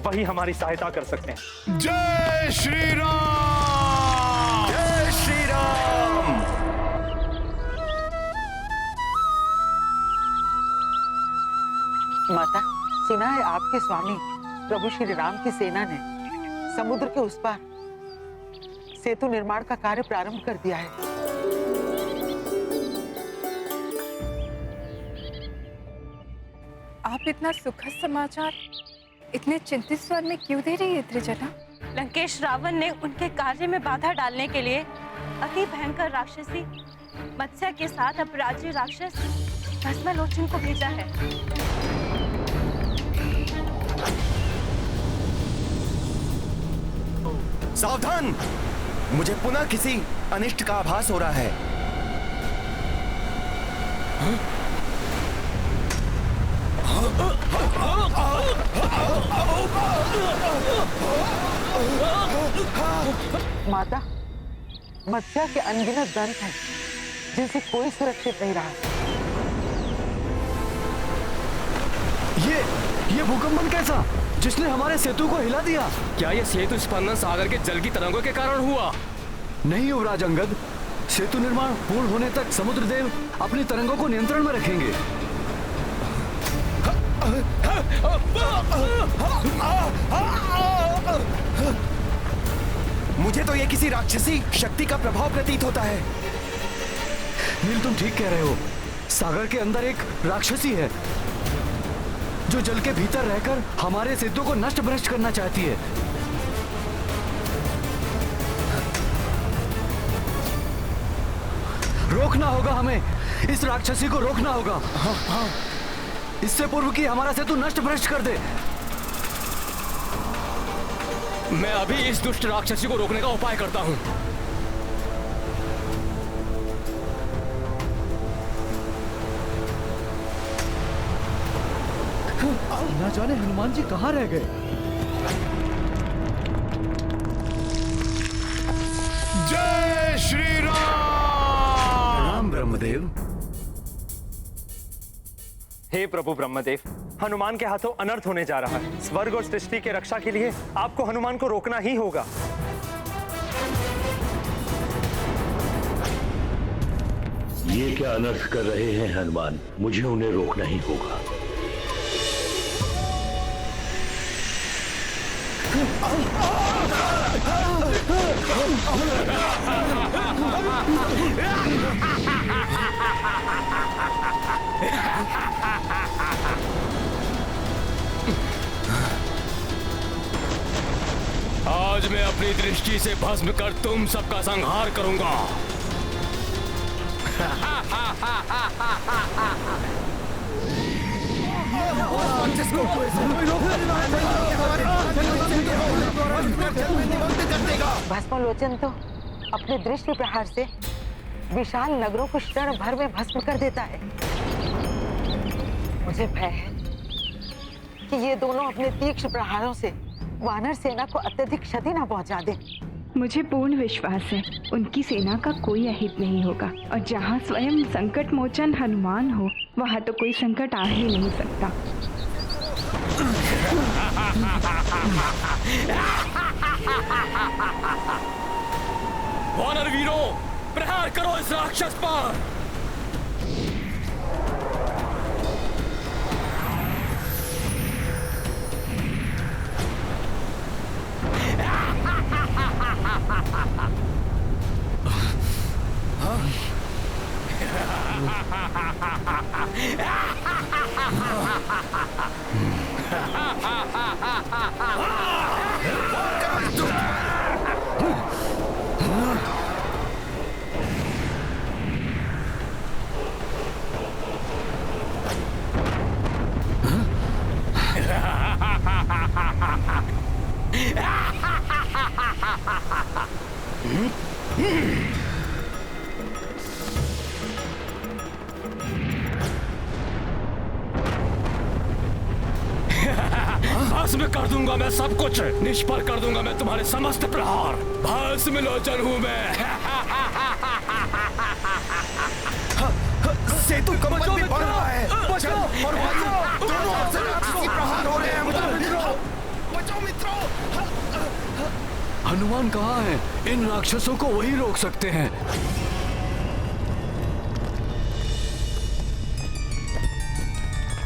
वही हमारी सहायता कर सकते हैं। जय श्री राम। जय श्री राम। माता, सुना है आपके स्वामी प्रभु श्री राम की सेना ने समुद्र के उस पार सेतु निर्माण का कार्य प्रारंभ कर दिया है। आप इतना सुखद समाचार इतने चिंतित स्वर में क्यों दे रही है त्रिजना? लंकेश रावण ने उनके कार्य में बाधा डालने के लिए अति भयंकर राक्षसी मत्स्य के साथ अपराज्य राक्षस भस्मलोचन को भेजा है। सावधान, मुझे पुनः किसी अनिष्ट का आभास हो रहा है। हाँ? माता, मत्स्या के अनगिनत दंत हैं जिनसे कोई सुरक्षित नहीं रहा। ये भूकंपन कैसा, जिसने हमारे सेतु को हिला दिया? क्या ये सेतु स्पंदन सागर के जल की तरंगों के कारण हुआ? नहीं युवराज अंगद, सेतु निर्माण पूर्ण होने तक समुद्र देव अपनी तरंगों को नियंत्रण में रखेंगे। मुझे तो ये किसी राक्षसी शक्ति का प्रभाव प्रतीत होता है। नील, तुम ठीक कह रहे हो। सागर के अंदर एक राक्षसी है जो जल के भीतर रहकर हमारे सेतु को नष्ट भ्रष्ट करना चाहती है। रोकना होगा हमें, इस राक्षसी को रोकना होगा। हाँ। इससे पूर्व कि हमारा सेतु नष्ट भ्रष्ट कर दे। मैं अभी इस दुष्ट राक्षसी को रोकने का उपाय करता हूँ। ना जाने हनुमान जी कहाँ रह गए। जय श्री राम। ब्रह्मदेव। हे प्रभु ब्रह्मदेव, हनुमान के हाथों अनर्थ होने जा रहा है। स्वर्ग और सृष्टि के रक्षा के लिए आपको हनुमान को रोकना ही होगा। ये क्या अनर्थ कर रहे हैं हनुमान? मुझे उन्हें रोकना ही होगा। आज मैं अपनी दृष्टि से भस्म कर तुम सबका संहार करूंगा। भस्मलोचन तो अपने दृष्टि प्रहार से विशाल नगरों को क्षण भर में भस्म कर देता है। मुझे भय है कि ये दोनों अपने तीक्ष्ण प्रहारों से वानर सेना को अत्यधिक क्षति न पहुंचा दे। मुझे पूर्ण विश्वास है उनकी सेना का कोई अहित नहीं होगा, और जहाँ स्वयं संकट मोचन हनुमान हो वहाँ तो कोई संकट आ ही नहीं सकता। वानर वीरों, प्रहार करो इस राक्षस पर। भस्म कर दूंगा मैं सब कुछ, निष्फल कर दूंगा मैं तुम्हारे समस्त प्रहार। भस्म लोचन हूं मैं। सेतु कमजोर भी बढ़ रहा है। जल और वायु दोनों ओर से राक्षसी प्रहार हो रहे हैं। बचाओ मित्रों। हनुमान कहाँ हैं? इन राक्षसों को वही रोक सकते हैं।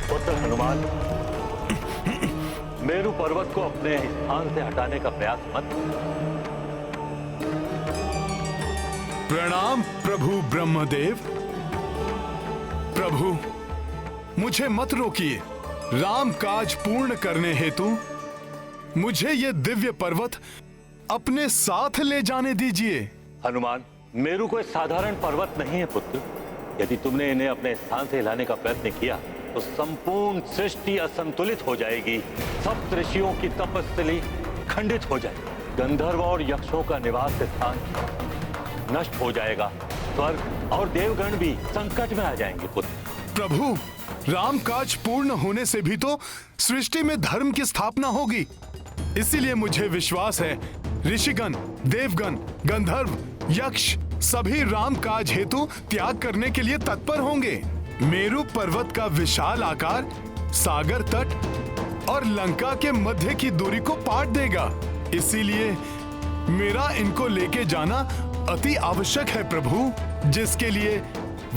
पुत्र हनुमान, मेरु पर्वत को अपने स्थान से हटाने का प्रयास मत करो। प्रणाम प्रभु ब्रह्मदेव। प्रभु, मुझे मत रोकिए। राम काज पूर्ण करने हेतु मुझे ये दिव्य पर्वत अपने साथ ले जाने दीजिए। हनुमान, मेरु कोई साधारण पर्वत नहीं है पुत्र। यदि तुमने इन्हें अपने स्थान से हिलाने का प्रयत्न किया तो संपूर्ण सृष्टि असंतुलित हो जाएगी। सब ऋषियों की तपस्थली खंडित हो जाएगी। गंधर्व और यक्षों का निवास स्थान नष्ट हो जाएगा। स्वर्ग और देवगण भी संकट में आ जाएंगे पुत्र। प्रभु, राम काज पूर्ण होने से भी तो सृष्टि में धर्म की स्थापना होगी। इसीलिए मुझे विश्वास है ऋषिगण, देवगण, गंधर्व, यक्ष सभी राम काज हेतु त्याग करने के लिए तत्पर होंगे। मेरू पर्वत का विशाल आकार सागर तट और लंका के मध्य की दूरी को पाट देगा। इसीलिए मेरा इनको लेके जाना अति आवश्यक है प्रभु, जिसके लिए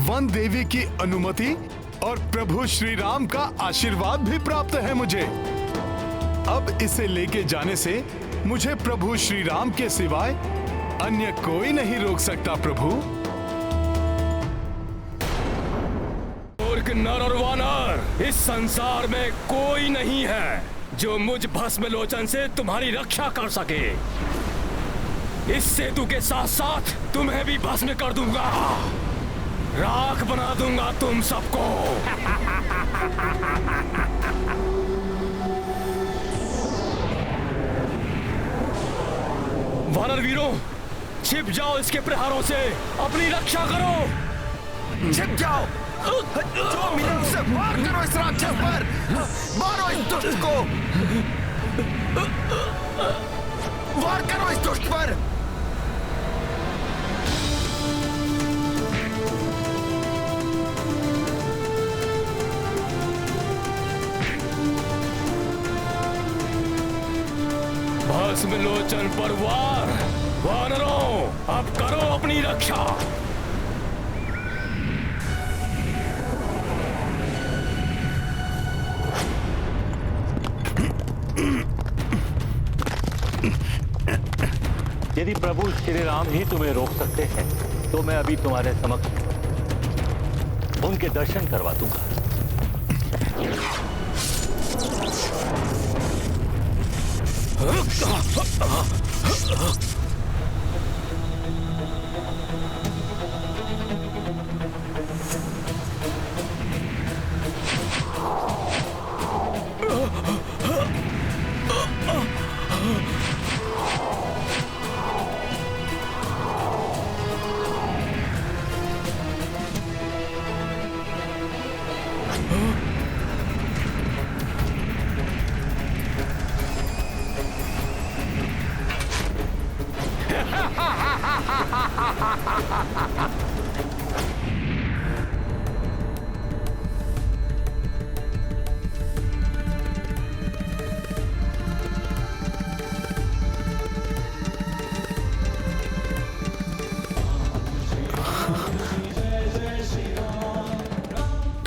वन देवी की अनुमति और प्रभु श्री राम का आशीर्वाद भी प्राप्त है मुझे। अब इसे लेके जाने से मुझे प्रभु श्री राम के सिवाय अन्य कोई नहीं रोक सकता प्रभु। मूर्ख नर और वानर, इस संसार में कोई नहीं है जो मुझ भस्म लोचन से तुम्हारी रक्षा कर सके। इस सेतु के साथ साथ तुम्हें भी भस्म कर दूंगा, राख बना दूंगा तुम सबको। वानर वीरों, छिप जाओ इसके प्रहारों से, अपनी रक्षा करो। छिप जाओ, जो मिले उसे वार करो इस राक्षस पर, मारो इस दुष्ट को, वार करो इस दुष्ट पर। भस्म लोचन पर वार। वानरों, अब करो अपनी रक्षा। यदि प्रभु श्री राम ही तुम्हें रोक सकते हैं तो मैं अभी तुम्हारे समक्ष उनके दर्शन करवा दूंगा।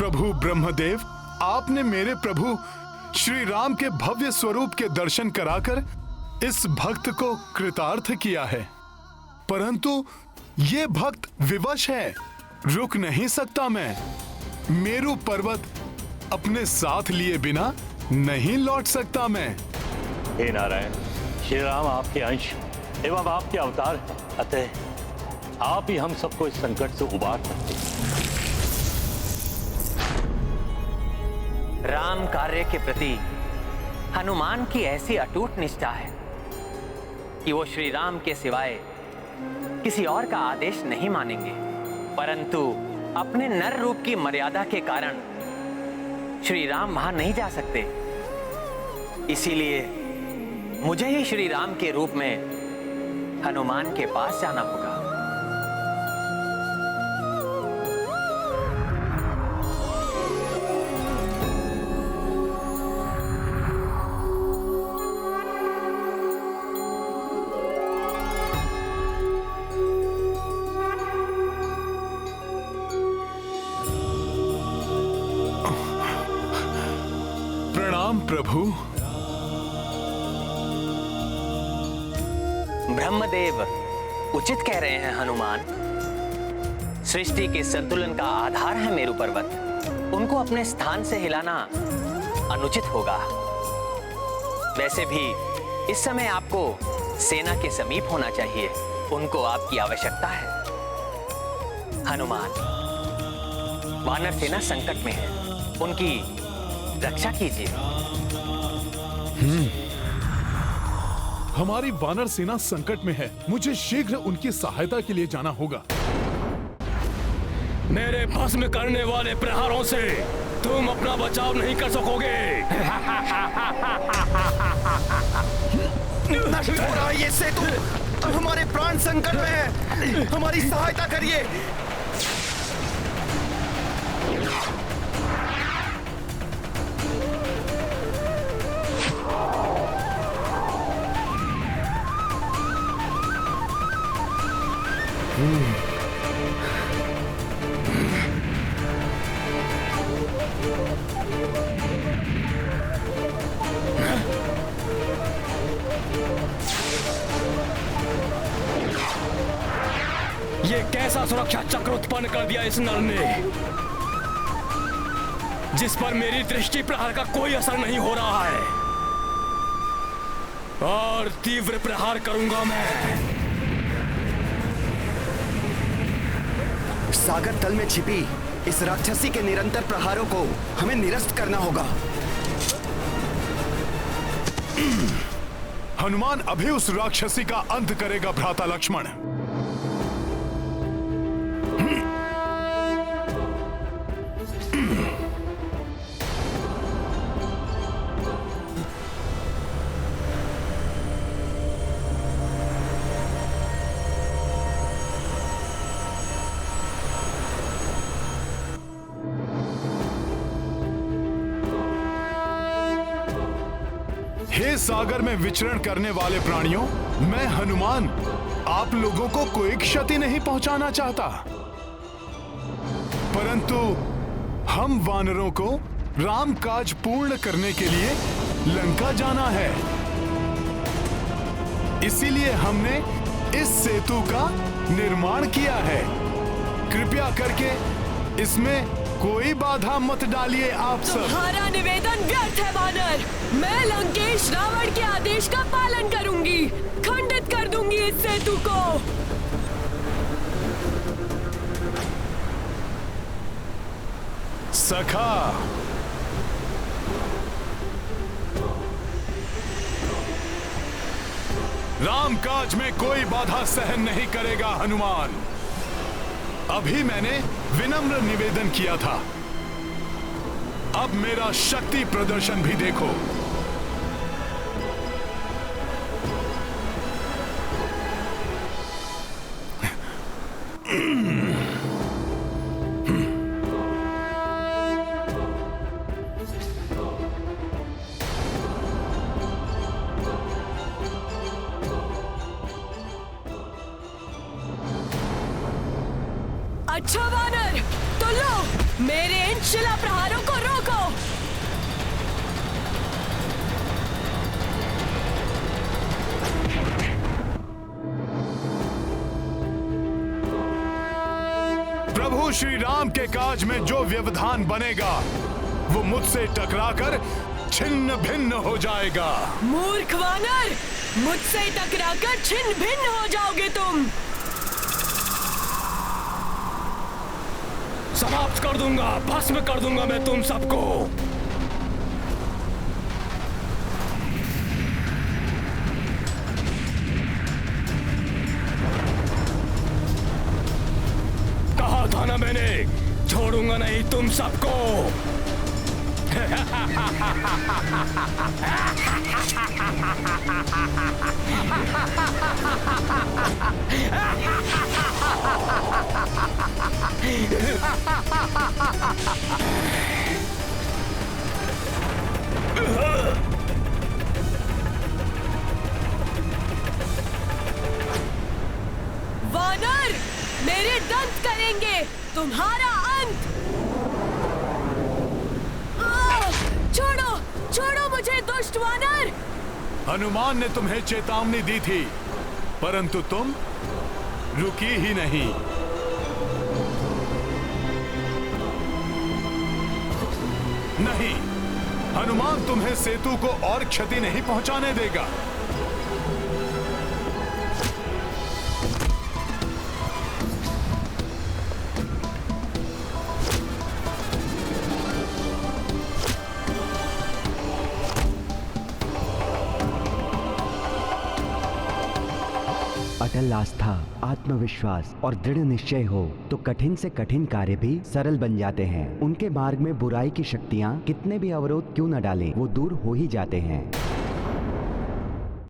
प्रभु ब्रह्मदेव, आपने मेरे प्रभु श्री राम के भव्य स्वरूप के दर्शन कराकर इस भक्त को कृतार्थ किया है, परंतु ये भक्त विवश है, रुक नहीं सकता मैं। मेरू पर्वत अपने साथ लिए बिना नहीं लौट सकता मैं। हे नारायण, श्री राम आपके अंश एवं आपके अवतार हैं, अतः आप ही हम सबको इस संकट से उबार सकते हैं। राम कार्य के प्रति हनुमान की ऐसी अटूट निष्ठा है कि वो श्री राम के सिवाय किसी और का आदेश नहीं मानेंगे, परंतु अपने नर रूप की मर्यादा के कारण श्री राम वहां नहीं जा सकते। इसीलिए मुझे ही श्री राम के रूप में हनुमान के पास जाना होगा। प्रभु, ब्रह्मदेव उचित कह रहे हैं हनुमान। सृष्टि के संतुलन का आधार है मेरू पर्वत, उनको अपने स्थान से हिलाना अनुचित होगा। वैसे भी इस समय आपको सेना के समीप होना चाहिए, उनको आपकी आवश्यकता है। हनुमान, वानर सेना संकट में है, उनकी रक्षा कीजिए। हमारी वानर सेना संकट में है, मुझे शीघ्र उनकी सहायता के लिए जाना होगा। मेरे भस्म करने वाले प्रहारों से तुम अपना बचाव नहीं कर सकोगे। नष्ट हो रहा है ये सेतु। अब हमारे प्राण संकट में है, हमारी सहायता करिए। ये कैसा सुरक्षा चक्र उत्पन्न कर दिया इस नर ने, जिस पर मेरी दृष्टि प्रहार का कोई असर नहीं हो रहा है। और तीव्र प्रहार करूंगा मैं। सागर तल में छिपी इस राक्षसी के निरंतर प्रहारों को हमें निरस्त करना होगा। हनुमान अभी उस राक्षसी का अंत करेगा भ्राता लक्ष्मण। हे सागर में विचरण करने वाले प्राणियों, मैं हनुमान आप लोगों को कोई क्षति नहीं पहुंचाना चाहता, परंतु हम वानरों को राम काज पूर्ण करने के लिए लंका जाना है। इसीलिए हमने इस सेतु का निर्माण किया है। कृपया करके इसमें कोई बाधा मत डालिए आप सब। तुम्हारा निवेदन व्यर्थ है वानर। मैं लंकेश रावण के आदेश का पालन करूंगी, खंडित कर दूंगी इस सेतु को। सखा, राम काज में कोई बाधा सहन नहीं करेगा हनुमान। अभी मैंने विनम्र निवेदन किया था, अब मेरा शक्ति प्रदर्शन भी देखो। अच्छा वानर, तो लो मेरे इन शिला प्रहारों को रोको। प्रभु श्री राम के काज में जो व्यवधान बनेगा वो मुझसे टकराकर छिन्न भिन्न हो जाएगा। मूर्ख वानर, मुझसे टकराकर छिन्न भिन्न हो जाओगे तुम। समाप्त कर दूंगा, भस्म कर दूंगा मैं तुम सबको। कहा था ना मैंने, छोड़ूंगा नहीं तुम सबको। वानर, मेरे दंत करेंगे तुम्हारा अंत। छोड़ो, छोड़ो मुझे दुष्ट वानर। हनुमान ने तुम्हें चेतावनी दी थी, परंतु तुम रुकी ही नहीं। नहीं, हनुमान तुम्हें सेतु को और क्षति नहीं पहुंचाने देगा। अटल आस्था, आत्मविश्वास और दृढ़ निश्चय हो तो कठिन से कठिन कार्य भी सरल बन जाते हैं। उनके मार्ग में बुराई की शक्तियाँ कितने भी अवरोध क्यों न डालें, वो दूर हो ही जाते हैं।